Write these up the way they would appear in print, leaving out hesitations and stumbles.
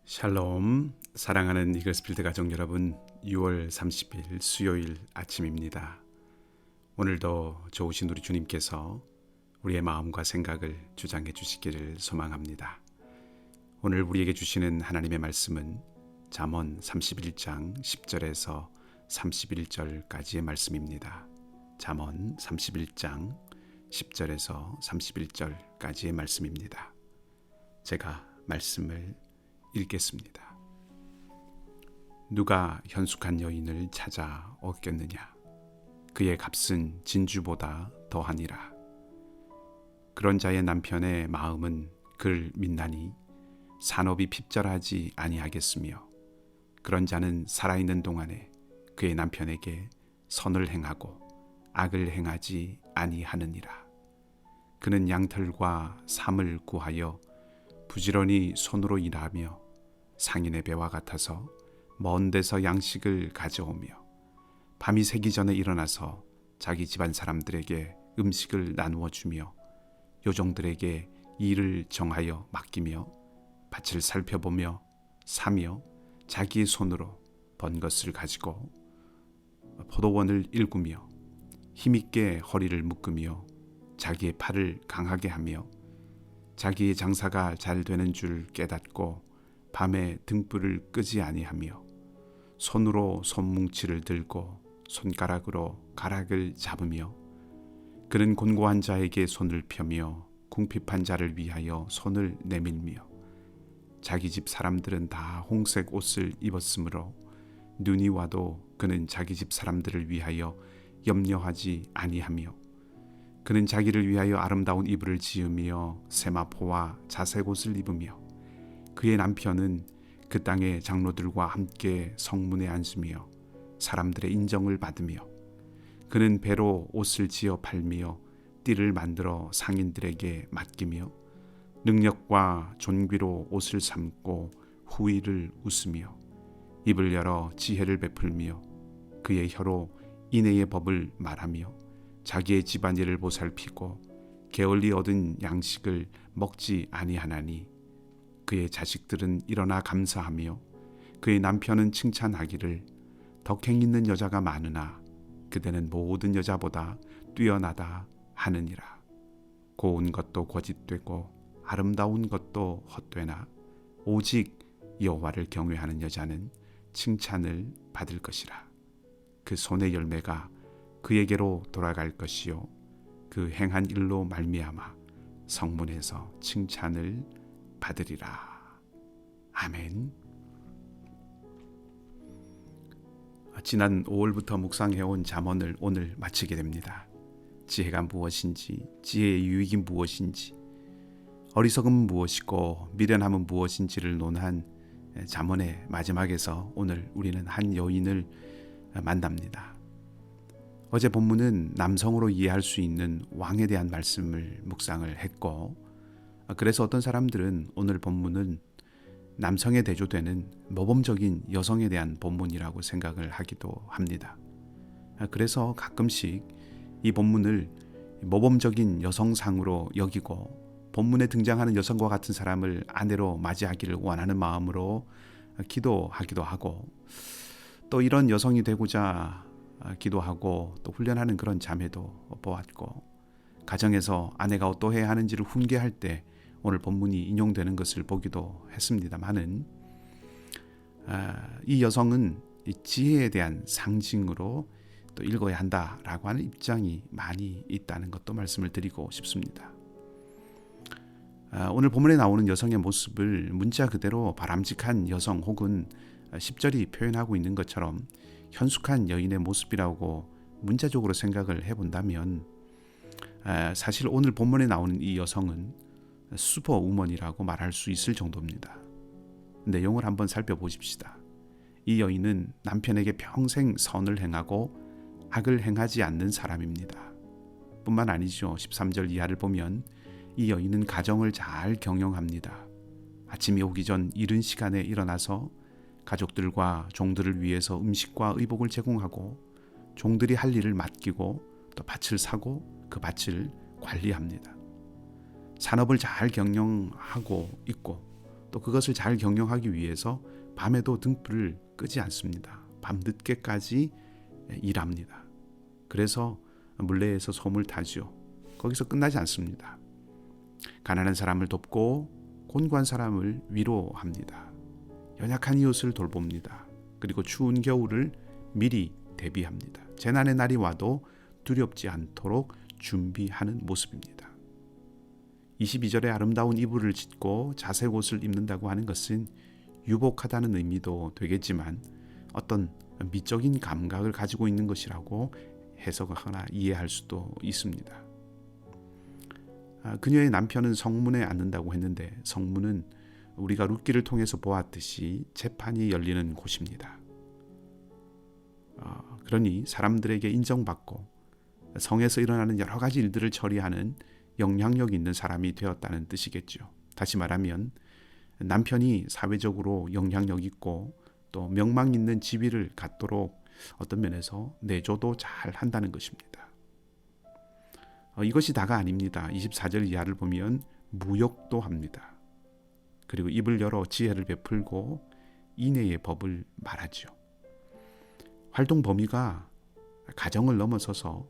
샬롬, 사랑하는 이글스필드 가족 여러분, 6월 30일 수요일 아침입니다. 오늘도 좋으신 우리 주님께서 우리의 마음과 생각을 주장해 주시기를 소망합니다. 오늘 우리에게 주시는 하나님의 말씀은 잠언 31장 10절에서 31절까지의 말씀입니다. 잠언 31장 10절에서 31절까지의 말씀입니다. 제가 말씀을 읽겠습니다. 누가 현숙한 여인을 찾아 얻겠느냐? 그의 값은 진주보다 더하니라. 그런 자의 남편의 마음은 그를 믿나니 산업이 핍절하지 아니하겠으며, 그런 자는 살아있는 동안에 그의 남편에게 선을 행하고 악을 행하지 아니하느니라. 그는 양털과 삼을 구하여 부지런히 손으로 일하며 상인의 배와 같아서 먼 데서 양식을 가져오며 밤이 새기 전에 일어나서 자기 집안 사람들에게 음식을 나누어 주며 요종들에게 일을 정하여 맡기며 밭을 살펴보며 사며 자기의 손으로 번 것을 가지고 포도원을 일구며 힘있게 허리를 묶으며 자기의 팔을 강하게 하며 자기의 장사가 잘 되는 줄 깨닫고 밤에 등불을 끄지 아니하며 손으로 손뭉치를 들고 손가락으로 가락을 잡으며, 그는 곤고한 자에게 손을 펴며 궁핍한 자를 위하여 손을 내밀며, 자기 집 사람들은 다 홍색 옷을 입었으므로 눈이 와도 그는 자기 집 사람들을 위하여 염려하지 아니하며, 그는 자기를 위하여 아름다운 이불을 지으며 세마포와 자색 옷을 입으며, 그의 남편은 그 땅의 장로들과 함께 성문에 앉으며 사람들의 인정을 받으며, 그는 배로 옷을 지어 팔며 띠를 만들어 상인들에게 맡기며 능력과 존귀로 옷을 삼고 후의를 웃으며 입을 열어 지혜를 베풀며 그의 혀로 인애의 법을 말하며 자기의 집안일을 보살피고 게을리 얻은 양식을 먹지 아니하나니, 그의 자식들은 일어나 감사하며 그의 남편은 칭찬하기를 덕행 있는 여자가 많으나 그대는 모든 여자보다 뛰어나다 하느니라. 고운 것도 거짓되고 아름다운 것도 헛되나 오직 여호와를 경외하는 여자는 칭찬을 받을 것이라. 그 손의 열매가 그에게로 돌아갈 것이요 그 행한 일로 말미암아 성문에서 칭찬을 받으리라. 아멘. 지난 5월부터 묵상해온 잠언을 오늘 마치게 됩니다. 지혜가 무엇인지, 지혜의 유익이 무엇인지, 어리석음은 무엇이고 미련함은 무엇인지를 논한 잠언의 마지막에서 오늘 우리는 한 여인을 만납니다. 어제 본문은 남성으로 이해할 수 있는 왕에 대한 말씀을 묵상을 했고, 그래서 어떤 사람들은 오늘 본문은 남성에 대조되는 모범적인 여성에 대한 본문이라고 생각을 하기도 합니다. 그래서 가끔씩 이 본문을 모범적인 여성상으로 여기고 본문에 등장하는 여성과 같은 사람을 아내로 맞이하기를 원하는 마음으로 기도하기도 하고, 또 이런 여성이 되고자 기도하고 또 훈련하는 그런 자매도 보았고, 가정에서 아내가 어떠해야 하는지를 훈계할 때 오늘 본문이 인용되는 것을 보기도 했습니다만은, 이 여성은 이 지혜에 대한 상징으로 또 읽어야 한다라고 하는 입장이 많이 있다는 것도 말씀을 드리고 싶습니다. 오늘 본문에 나오는 여성의 모습을 문자 그대로 바람직한 여성 혹은 10절이 표현하고 있는 것처럼 현숙한 여인의 모습이라고 문자적으로 생각을 해본다면, 사실 오늘 본문에 나오는 이 여성은 슈퍼우먼이라고 말할 수 있을 정도입니다. 내용을 한번 살펴보십시다. 이 여인은 남편에게 평생 선을 행하고 악을 행하지 않는 사람입니다. 뿐만 아니죠. 13절 이하를 보면 이 여인은 가정을 잘 경영합니다. 아침이 오기 전 이른 시간에 일어나서 가족들과 종들을 위해서 음식과 의복을 제공하고 종들이 할 일을 맡기고 또 밭을 사고 그 밭을 관리합니다. 산업을 잘 경영하고 있고 또 그것을 잘 경영하기 위해서 밤에도 등불을 끄지 않습니다. 밤 늦게까지 일합니다. 그래서 물레에서 솜을 타죠. 거기서 끝나지 않습니다. 가난한 사람을 돕고 곤고한 사람을 위로합니다. 연약한 이웃을 돌봅니다. 그리고 추운 겨울을 미리 대비합니다. 재난의 날이 와도 두렵지 않도록 준비하는 모습입니다. 22절에 아름다운 이불을 짓고 자색 옷을 입는다고 하는 것은 유복하다는 의미도 되겠지만 어떤 미적인 감각을 가지고 있는 것이라고 해석하거나 이해할 수도 있습니다. 그녀의 남편은 성문에 앉는다고 했는데 성문은 우리가 룻기를 통해서 보았듯이 재판이 열리는 곳입니다. 그러니 사람들에게 인정받고 성에서 일어나는 여러 가지 일들을 처리하는 영향력 있는 사람이 되었다는 뜻이겠죠. 다시 말하면 남편이 사회적으로 영향력 있고 또 명망 있는 지위를 갖도록 어떤 면에서 내조도 잘 한다는 것입니다. 이것이 다가 아닙니다. 24절 이하를 보면 무역도 합니다. 그리고 입을 열어 지혜를 베풀고 인애의 법을 말하죠. 활동 범위가 가정을 넘어서서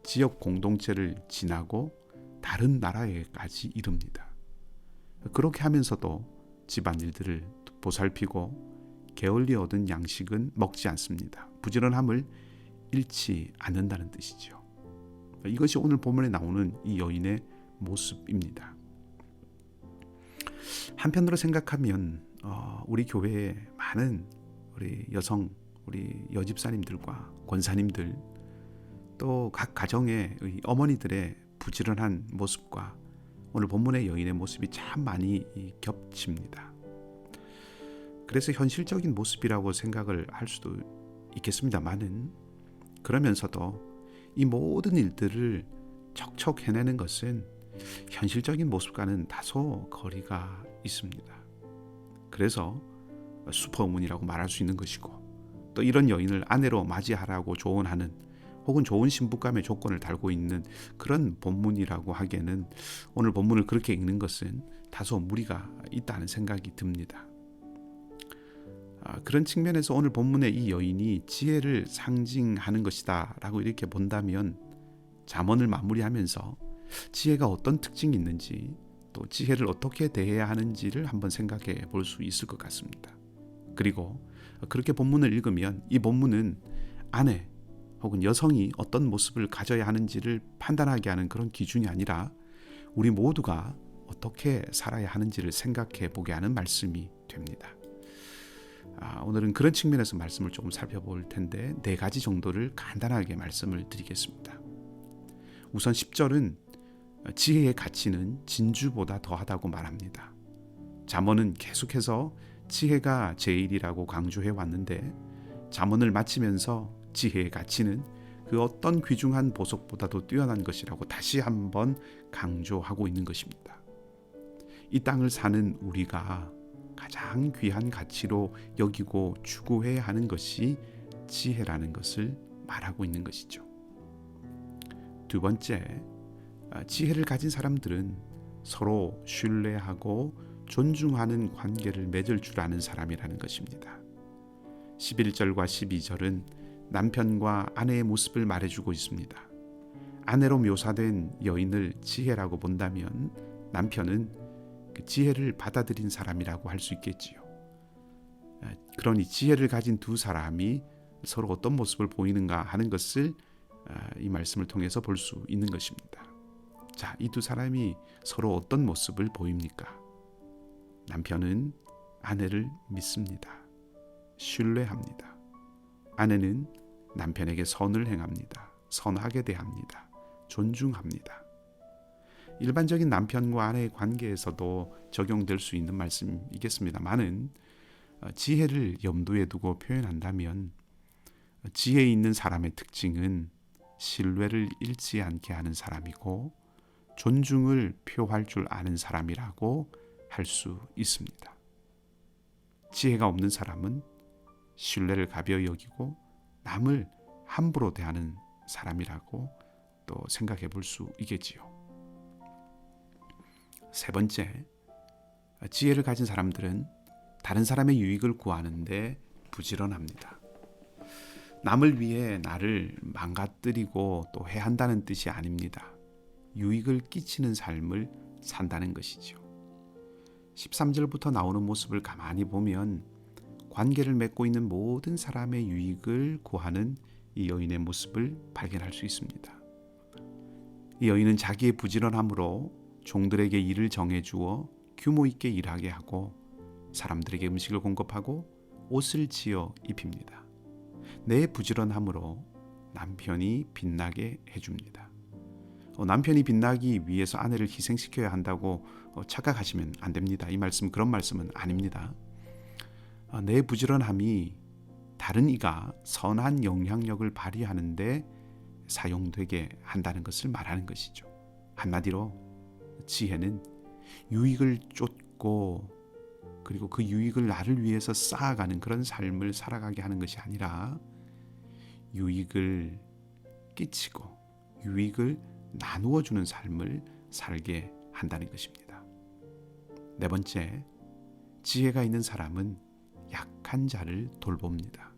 지역 공동체를 지나고 다른 나라에까지 이릅니다. 그렇게 하면서도 집안일들을 보살피고 게을리 얻은 양식은 먹지 않습니다. 부지런함을 잃지 않는다는 뜻이죠. 이것이 오늘 본문에 나오는 이 여인의 모습입니다. 한편으로 생각하면 우리 교회에 많은 우리 여성, 우리 여집사님들과 권사님들 또 각 가정의 어머니들의 부지런한 모습과 오늘 본문의 여인의 모습이 참 많이 겹칩니다. 그래서 현실적인 모습이라고 생각을 할 수도 있겠습니다만은 그러면서도 이 모든 일들을 척척 해내는 것은 현실적인 모습과는 다소 거리가 있습니다. 그래서 슈퍼우먼이라고 말할 수 있는 것이고 또 이런 여인을 아내로 맞이하라고 조언하는 혹은 좋은 신부감의 조건을 달고 있는 그런 본문이라고 하기에는 오늘 본문을 그렇게 읽는 것은 다소 무리가 있다는 생각이 듭니다. 그런 측면에서 오늘 본문의 이 여인이 지혜를 상징하는 것이다 라고 이렇게 본다면 잠언을 마무리하면서 지혜가 어떤 특징이 있는지 또 지혜를 어떻게 대해야 하는지를 한번 생각해 볼 수 있을 것 같습니다. 그리고 그렇게 본문을 읽으면 이 본문은 아내 혹은 여성이 어떤 모습을 가져야 하는지를 판단하게 하는 그런 기준이 아니라 우리 모두가 어떻게 살아야 하는지를 생각해 보게 하는 말씀이 됩니다. 오늘은 그런 측면에서 말씀을 조금 살펴볼 텐데 4가지 정도를 간단하게 말씀을 드리겠습니다. 우선 10절은 지혜의 가치는 진주보다 더하다고 말합니다. 잠언은 계속해서 지혜가 제일이라고 강조해 왔는데 잠언을 마치면서 지혜의 가치는 그 어떤 귀중한 보석보다도 뛰어난 것이라고 다시 한번 강조하고 있는 것입니다. 이 땅을 사는 우리가 가장 귀한 가치로 여기고 추구해야 하는 것이 지혜라는 것을 말하고 있는 것이죠. 두 번째, 지혜를 가진 사람들은 서로 신뢰하고 존중하는 관계를 맺을 줄 아는 사람이라는 것입니다. 11절과 12절은 남편과 아내의 모습을 말해주고 있습니다. 아내로 묘사된 여인을 지혜라고 본다면 남편은 그 지혜를 받아들인 사람이라고 할 수 있겠지요. 그러니 지혜를 가진 두 사람이 서로 어떤 모습을 보이는가 하는 것을 이 말씀을 통해서 볼 수 있는 것입니다. 자, 이 두 사람이 서로 어떤 모습을 보입니까? 남편은 아내를 믿습니다. 신뢰합니다. 아내는 남편에게 선을 행합니다. 선하게 대합니다. 존중합니다. 일반적인 남편과 아내의 관계에서도 적용될 수 있는 말씀이겠습니다만은 지혜를 염두에 두고 표현한다면 지혜 있는 사람의 특징은 신뢰를 잃지 않게 하는 사람이고 존중을 표할 줄 아는 사람이라고 할 수 있습니다. 지혜가 없는 사람은 신뢰를 가벼이 여기고 남을 함부로 대하는 사람이라고 또 생각해 볼 수 있겠지요. 세 번째, 지혜를 가진 사람들은 다른 사람의 유익을 구하는데 부지런합니다. 남을 위해 나를 망가뜨리고 또 해한다는 뜻이 아닙니다. 유익을 끼치는 삶을 산다는 것이죠. 13절부터 나오는 모습을 가만히 보면 관계를 맺고 있는 모든 사람의 유익을 구하는 이 여인의 모습을 발견할 수 있습니다. 이 여인은 자기의 부지런함으로 종들에게 일을 정해주어 규모 있게 일하게 하고 사람들에게 음식을 공급하고 옷을 지어 입힙니다. 내 부지런함으로 남편이 빛나게 해줍니다. 남편이 빛나기 위해서 아내를 희생시켜야 한다고 착각하시면 안 됩니다. 이 말씀 그런 말씀은 아닙니다. 내 부지런함이 다른 이가 선한 영향력을 발휘하는데 사용되게 한다는 것을 말하는 것이죠. 한마디로 지혜는 유익을 쫓고 그리고 그 유익을 나를 위해서 쌓아가는 그런 삶을 살아가게 하는 것이 아니라 유익을 끼치고 유익을 나누어 주는 삶을 살게 한다는 것입니다. 네 번째, 지혜가 있는 사람은 약한 자를 돌봅니다.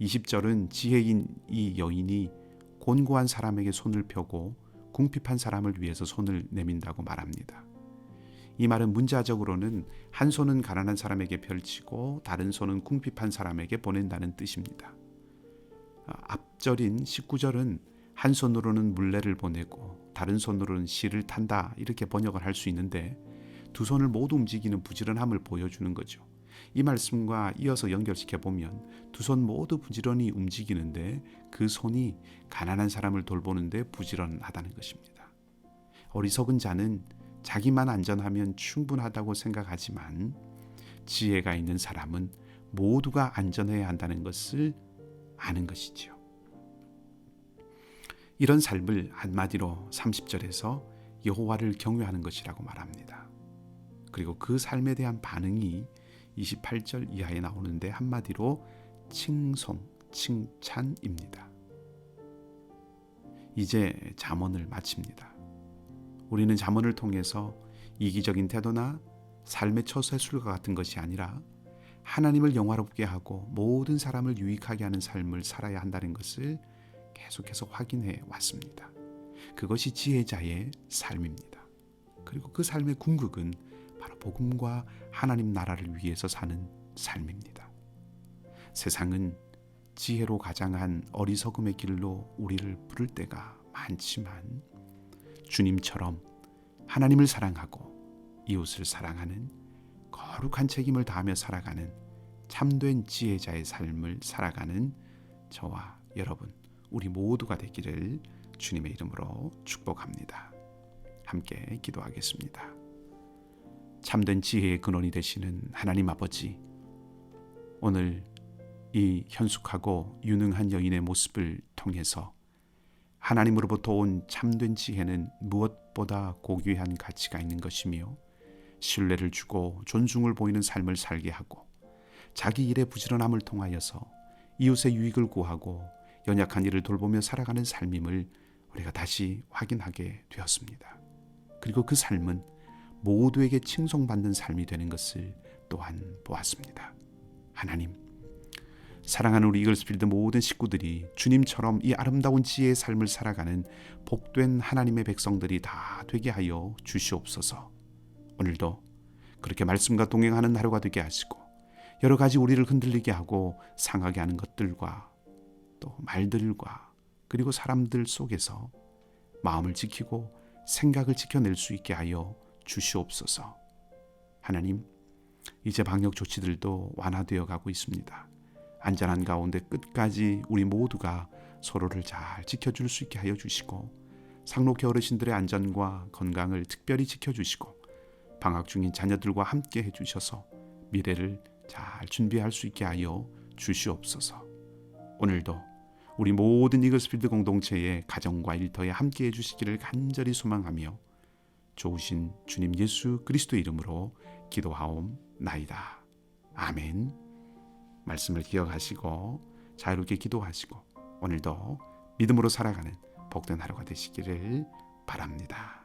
20절은 지혜인 이 여인이 곤고한 사람에게 손을 펴고 궁핍한 사람을 위해서 손을 내민다고 말합니다. 이 말은 문자적으로는 한 손은 가난한 사람에게 펼치고 다른 손은 궁핍한 사람에게 보낸다는 뜻입니다. 앞절인 19절은 한 손으로는 물레를 보내고 다른 손으로는 실을 탄다 이렇게 번역을 할 수 있는데 두 손을 모두 움직이는 부지런함을 보여주는 거죠. 이 말씀과 이어서 연결시켜 보면 두 손 모두 부지런히 움직이는데 그 손이 가난한 사람을 돌보는데 부지런하다는 것입니다. 어리석은 자는 자기만 안전하면 충분하다고 생각하지만 지혜가 있는 사람은 모두가 안전해야 한다는 것을 아는 것이지요. 이런 삶을 한마디로 30절에서 여호와를 경외하는 것이라고 말합니다. 그리고 그 삶에 대한 반응이 28절 이하에 나오는데 한마디로 칭송, 칭찬입니다. 이제 잠언을 마칩니다. 우리는 잠언을 통해서 이기적인 태도나 삶의 처세술과 같은 것이 아니라 하나님을 영화롭게 하고 모든 사람을 유익하게 하는 삶을 살아야 한다는 것을 계속해서 확인해 왔습니다. 그것이 지혜자의 삶입니다. 그리고 그 삶의 궁극은 바로 복음과 하나님 나라를 위해서 사는 삶입니다. 세상은 지혜로 가장한 어리석음의 길로 우리를 부를 때가 많지만 주님처럼 하나님을 사랑하고 이웃을 사랑하는 거룩한 책임을 다하며 살아가는 참된 지혜자의 삶을 살아가는 저와 여러분 우리 모두가 되기를 주님의 이름으로 축복합니다. 함께 기도하겠습니다. 참된 지혜의 근원이 되시는 하나님 아버지, 오늘 이 현숙하고 유능한 여인의 모습을 통해서 하나님으로부터 온 참된 지혜는 무엇보다 고귀한 가치가 있는 것이며 신뢰를 주고 존중을 보이는 삶을 살게 하고 자기 일의 부지런함을 통하여서 이웃의 유익을 구하고 연약한 이를 돌보며 살아가는 삶임을 우리가 다시 확인하게 되었습니다. 그리고 그 삶은 모두에게 칭송받는 삶이 되는 것을 또한 보았습니다. 하나님, 사랑하는 우리 이글스필드 모든 식구들이 주님처럼 이 아름다운 지혜의 삶을 살아가는 복된 하나님의 백성들이 다 되게 하여 주시옵소서. 오늘도 그렇게 말씀과 동행하는 하루가 되게 하시고 여러 가지 우리를 흔들리게 하고 상하게 하는 것들과 또 말들과 그리고 사람들 속에서 마음을 지키고 생각을 지켜낼 수 있게 하여 주시옵소서. 하나님, 이제 방역 조치들도 완화되어 가고 있습니다. 안전한 가운데 끝까지 우리 모두가 서로를 잘 지켜줄 수 있게 하여 주시고 상록회 어르신들의 안전과 건강을 특별히 지켜주시고 방학 중인 자녀들과 함께 해주셔서 미래를 잘 준비할 수 있게 하여 주시옵소서. 오늘도 우리 모든 이글스필드 공동체의 가정과 일터에 함께 해주시기를 간절히 소망하며 좋으신 주님 예수 그리스도 이름으로 기도하옵나이다. 아멘. 말씀을 기억하시고 자유롭게 기도하시고 오늘도 믿음으로 살아가는 복된 하루가 되시기를 바랍니다.